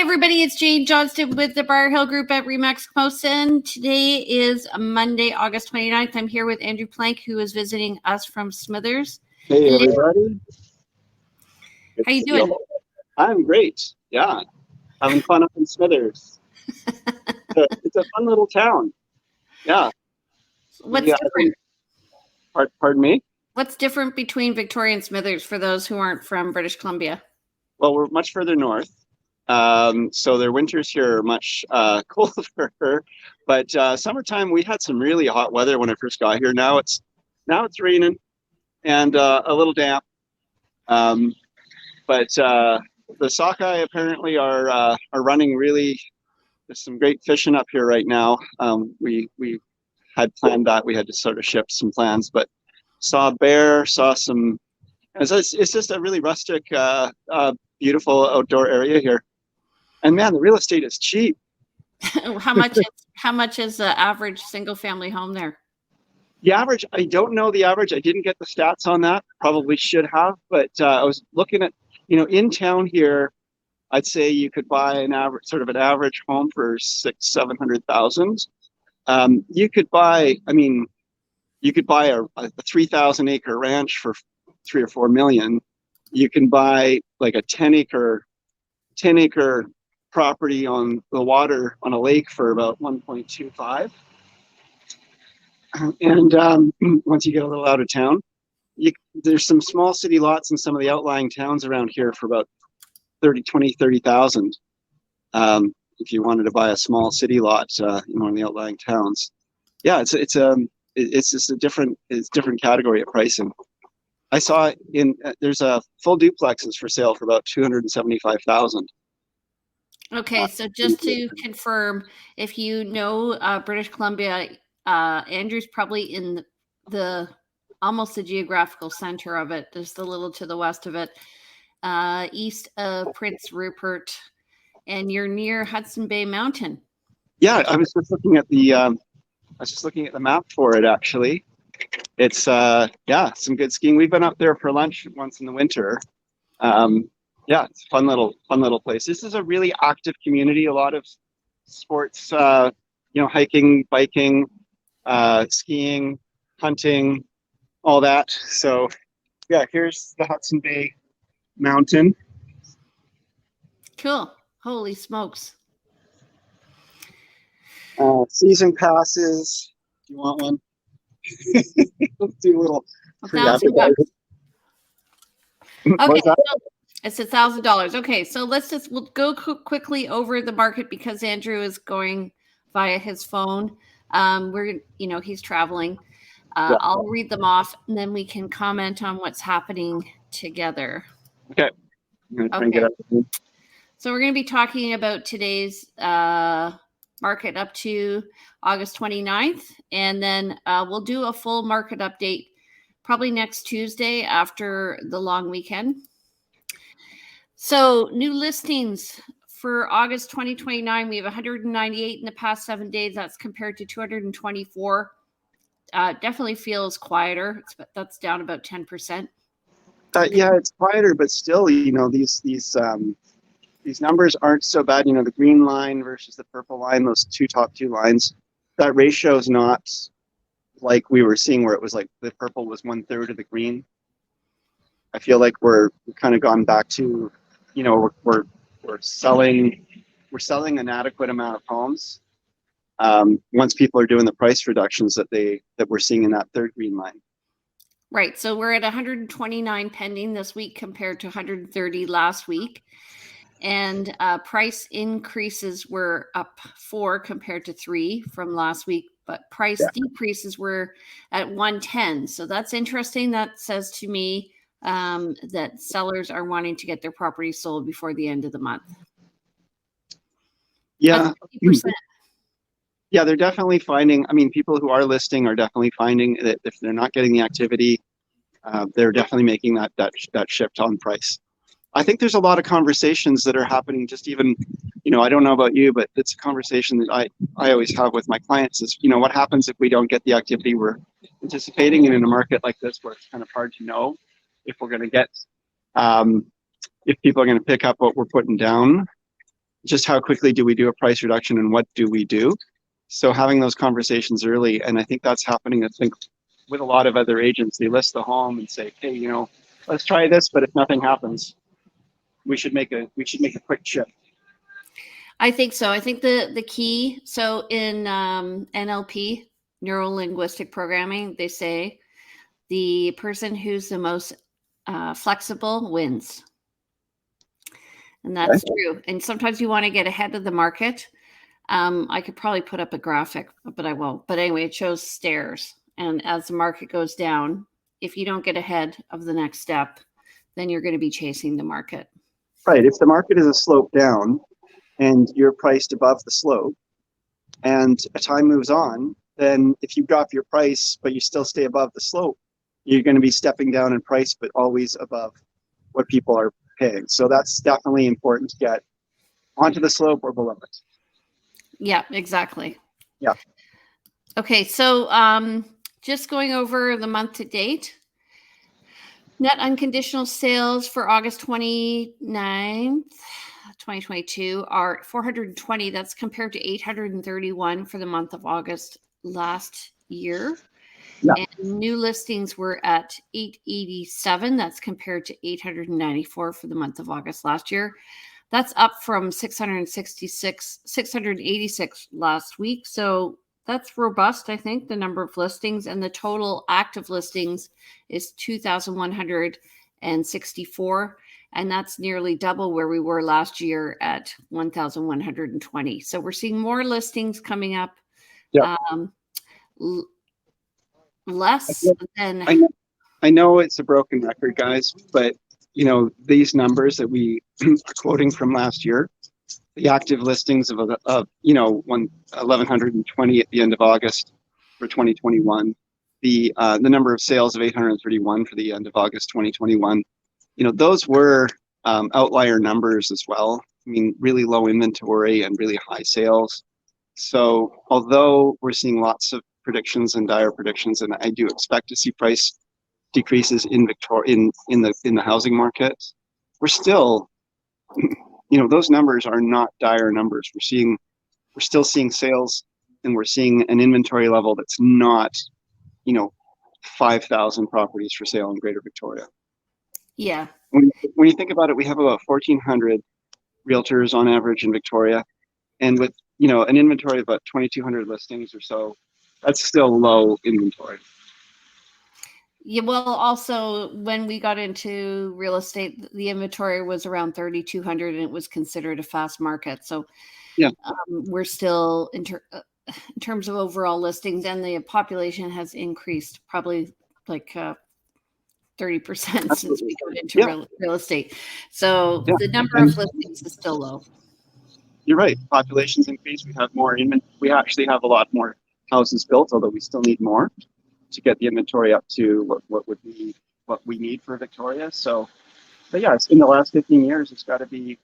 everybody, it's Jane Johnston with the Briar Hill Group at Remax Mosin. Today is Monday, August 29th. I'm here with Andrew Plank, who is visiting us from Smithers. Hey, everybody. How you doing? I'm great. Yeah, having fun up in Smithers. It's a fun little town. Yeah. What's different? Pardon me? What's different between Victoria and Smithers for those who aren't from British Columbia? Well, we're much further north. So their winters here are much colder, but summertime we had some really hot weather when I first got here. Now it's raining and a little damp. But the sockeye apparently are running really. There's some great fishing up here right now. We had planned that. We had to sort of shift some plans, but saw a bear, saw some. It's just a really rustic, beautiful outdoor area here. And man, the real estate is cheap. How much is the average single family home there? The average, I don't know the average. I didn't get the stats on that. Probably should have, but I was looking at, in town here, I'd say you could buy an average home for $600,000-700,000. You could buy a 3,000 acre ranch for $3 or $4 million. You can buy like a 10 acre property on the water on a lake for about 1.25. And once you get a little out of town, there's some small city lots in some of the outlying towns around here for about 30,000. If you wanted to buy a small city lot, in one of the outlying towns. Yeah, it's just a different category of pricing. I saw there's a full duplexes for sale for about $275,000. Okay, so just to confirm, if you know British Columbia, Andrew's probably in the almost the geographical center of it, just a little to the west of it, east of Prince Rupert, and you're near Hudson Bay Mountain. Yeah, I was just looking at the map for it actually. It's some good skiing. We've been up there for lunch once in the winter. It's a fun little place. This is a really active community. A lot of sports, hiking, biking, skiing, hunting, all that. So yeah, here's the Hudson Bay Mountain. Cool. Holy smokes. Season passes. Do you want one? Let's do a little. $1,000. Okay, so it's $1,000. Okay, so we'll go quickly over the market because Andrew is going via his phone. He's traveling. I'll read them off and then we can comment on what's happening together. Okay. I'm gonna try and get up. So we're going to be talking about today's market up to August 29th, and then we'll do a full market update probably next Tuesday after the long weekend. So new listings for August 2029, we have 198 in the past 7 days. That's compared to 224. Definitely feels quieter. That's down about 10%. It's quieter, but still, these numbers aren't so bad. The green line versus the purple line, those top two lines, that ratio is not like we were seeing where it was like the purple was 1/3 of the green. I feel like we've kind of gone back to, we're selling an adequate amount of homes once people are doing the price reductions that we're seeing in that third green line. Right. So we're at 129 pending this week compared to 130 last week. And price increases were up 4 compared to 3 from last week, but price decreases were at 110. So that's interesting. That says to me that sellers are wanting to get their property sold before the end of the month. Yeah. Yeah, they're definitely finding, people who are listing are definitely finding that if they're not getting the activity, they're definitely making that shift on price. I think there's a lot of conversations that are happening just even, I don't know about you, but it's a conversation that I always have with my clients is, what happens if we don't get the activity we're anticipating, and in a market like this where it's kind of hard to know if we're going to get, if people are going to pick up what we're putting down. just how quickly do we do a price reduction and what do we do? So having those conversations early, and I think that's happening, I think, with a lot of other agents. They list the home and say, hey, let's try this, but if nothing happens, we should make a quick shift. I think so. I think the key, so in NLP, neuro linguistic programming, they say the person who's the most flexible wins. And that's true. And sometimes you want to get ahead of the market. I could probably put up a graphic, but I won't. But anyway, it shows stairs. And as the market goes down, if you don't get ahead of the next step, then you're going to be chasing the market. Right. If the market is a slope down and you're priced above the slope and a time moves on, then if you drop your price, but you still stay above the slope, you're going to be stepping down in price, but always above what people are paying. So that's definitely important to get onto the slope or below it. Yeah, exactly. Yeah. Okay. So just going over the month to date, net unconditional sales for August 29th, 2022 are 420. That's compared to 831 for the month of August last year. Yeah. And new listings were at 887. That's compared to 894 for the month of August last year. That's up from 686 last week. So that's robust, I think, the number of listings, and the total active listings is 2,164. And that's nearly double where we were last year at 1,120. So we're seeing more listings coming up. Yeah. Less than. I know it's a broken record, guys, but these numbers that we are quoting from last year, the active listings of 1,120 at the end of August for 2021, the number of sales of 831 for the end of August 2021, those were outlier numbers as well. I mean, really low inventory and really high sales. So although we're seeing lots of predictions and dire predictions, and I do expect to see price decreases in the housing market, we're still, those numbers are not dire numbers. We're still seeing sales, and we're seeing an inventory level that's not 5,000 properties for sale in Greater Victoria. Yeah. When you think about it, we have about 1,400 realtors on average in Victoria, and with an inventory of about 2,200 listings or so, that's still low inventory. Yeah, well, also when we got into real estate, the inventory was around 3,200, and it was considered a fast market. So yeah, we're still in terms of overall listings, and the population has increased probably like 30% since we got into real estate. So the number of listings is still low. You're right. Population's increased. We have more we actually have a lot more houses built, although we still need more to get the inventory up to what we need for Victoria. So, but yeah, it's in the last 15 years, it's got to be,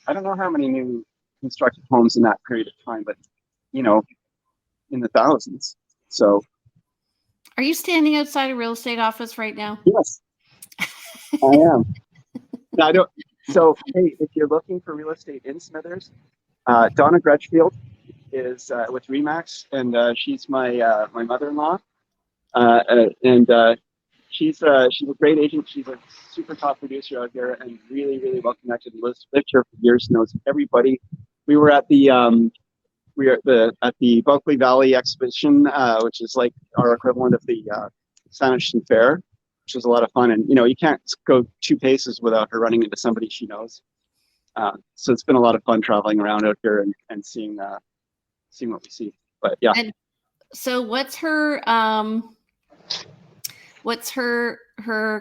I don't know how many new constructed homes in that period of time, but in the thousands. So, are you standing outside a real estate office right now? Yes, I am. No, I don't. So, hey, if you're looking for real estate in Smithers, Donna Gretchfield is with Remax, and she's my mother-in-law. And she's a great agent. She's a super top producer out here, and really, really well connected. Lived here for years, knows everybody. We were at the Bulkley Valley exhibition, which is like our equivalent of the Sanderson Fair, which was a lot of fun. And you can't go 2 paces without her running into somebody she knows. So it's been a lot of fun traveling around out here and seeing what we see. But yeah. And so what's her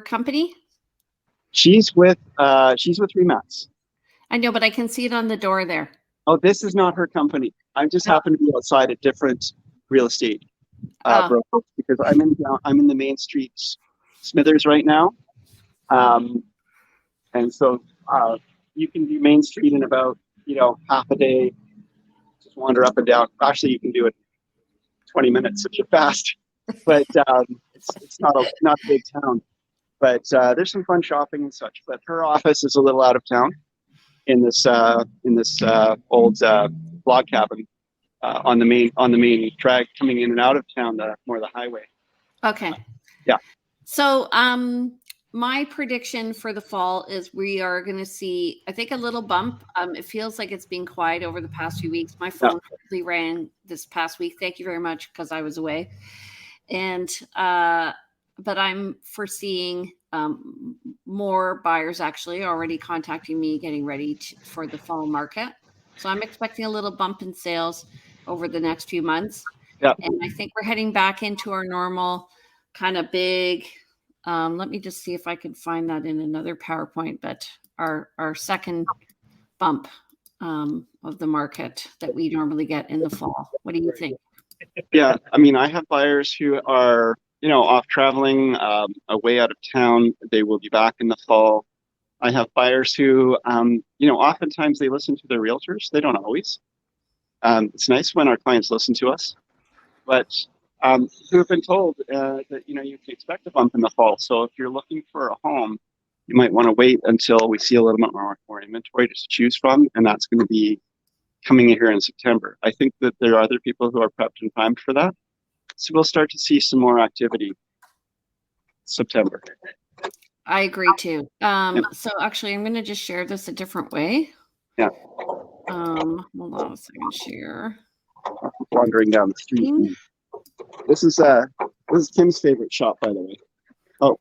company? She's with Remax. I know, but I can see it on the door there. Oh, this is not her company. I just happen to be outside a different real estate broker, because I'm in the Main Street Smithers right now, and so you can do Main Street in about half a day. Just wander up and down. Actually, you can do it 20 minutes if you're fast, but it's not a big town. But there's some fun shopping and such. But her office is a little out of town, in this old log cabin on the main drag coming in and out of town, more the highway. Okay. Yeah. So my prediction for the fall is we are going to see, I think, a little bump. It feels like it's been quiet over the past few weeks. My phone hardly rang this past week. Thank you very much, because I was away. And but I'm foreseeing more buyers actually already contacting me, getting ready for the fall market. So I'm expecting a little bump in sales over the next few months. Yeah. And I think we're heading back into our normal kind of big, let me just see if I can find that in another PowerPoint, but our second bump of the market that we normally get in the fall. What do you think? Yeah, I mean, I have buyers who are, off traveling, away out of town. They will be back in the fall. I have buyers who, oftentimes they listen to their realtors. They don't always. It's nice when our clients listen to us, but who have been told that, you can expect a bump in the fall. So if you're looking for a home, you might want to wait until we see a little bit more inventory to choose from, and that's going to be coming in here in September. I think that there are other people who are prepped and primed for that. So we'll start to see some more activity September. I agree too. So actually, I'm going to just share this a different way. Yeah. Hold on a second. Share. Wandering down the street. This is Kim's favorite shop, by the way. Oh,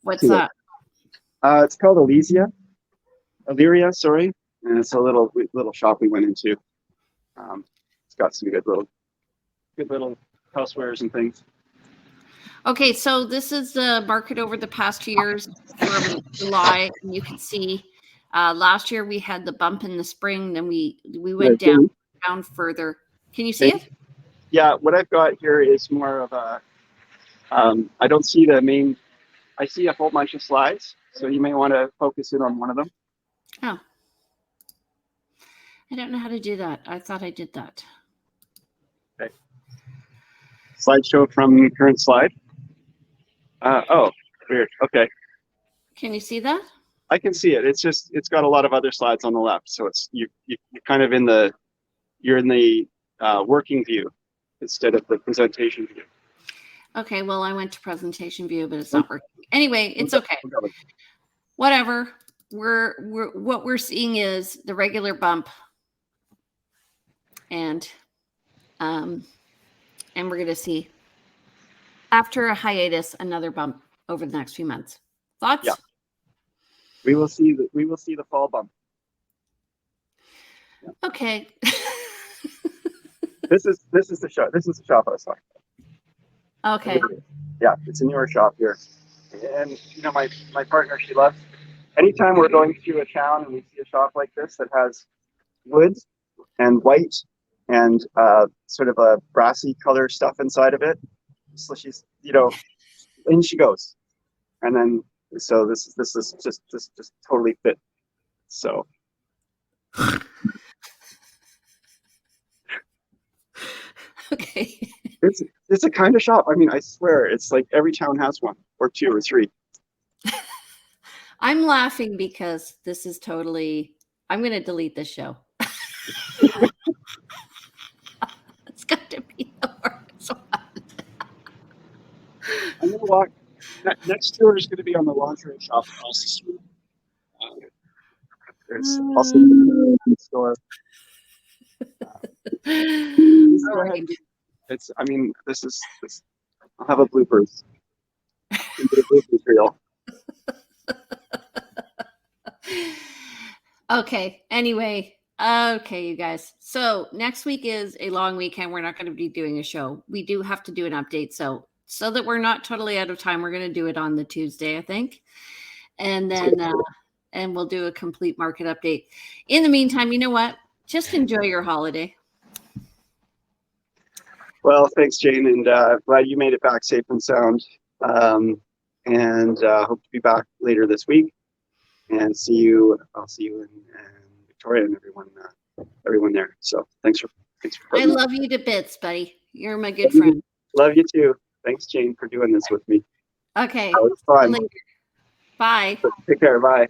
what's that? It's called Illyria, sorry, and it's a little shop we went into. It's got some good little housewares and things. Okay, so this is the market over the past 2 years from July. And you can see last year we had the bump in the spring, then we went down further. Can you see it? Yeah, what I've got here is more of a, I don't see the main, I see a whole bunch of slides, so you may want to focus in on one of them. Oh. I don't know how to do that. I thought I did that. Okay. Slideshow from current slide. Oh, weird. Okay. Can you see that? I can see it. It's got a lot of other slides on the left, so you're kind of in the working view instead of the presentation view. Okay. Well, I went to presentation view, but it's not working. Anyway, it's okay. Whatever. What we're seeing is the regular bump, and we're going to see, after a hiatus, another bump over the next few months. Thoughts? Yeah. We will see the fall bump. Yeah. Okay. This is the shop. This is the shop I was talking about. Okay. Yeah, it's a newer shop here, and my partner, she loves. Anytime we're going through a town and we see a shop like this that has wood and white and sort of a brassy color stuff inside of it, so she's in she goes, and then so this is just totally fit. So. Okay. It's a kind of shop. I mean, I swear, it's like every town has one or two or three. I'm laughing because this is totally, I'm going to delete this show. It's got to be the worst one. I'm going to walk. Next tour is going to be on the lingerie shop across the street. There's also a store. Go ahead. This. I'll have a bloopers. Bloopers reel. Okay. Anyway. Okay, you guys. So next week is a long weekend. We're not going to be doing a show. We do have to do an update. So that we're not totally out of time, we're going to do it on the Tuesday, I think. And then, and we'll do a complete market update. In the meantime, you know what? Just enjoy your holiday. Well, thanks, Jane, and glad you made it back safe and sound. And hope to be back later this week. And I'll see you in Victoria and everyone there. So thanks for. I love you to bits, buddy. You're my good friend. Love you too. Thanks, Jane, for doing this with me. Okay. That was fun. Bye. Take care. Bye.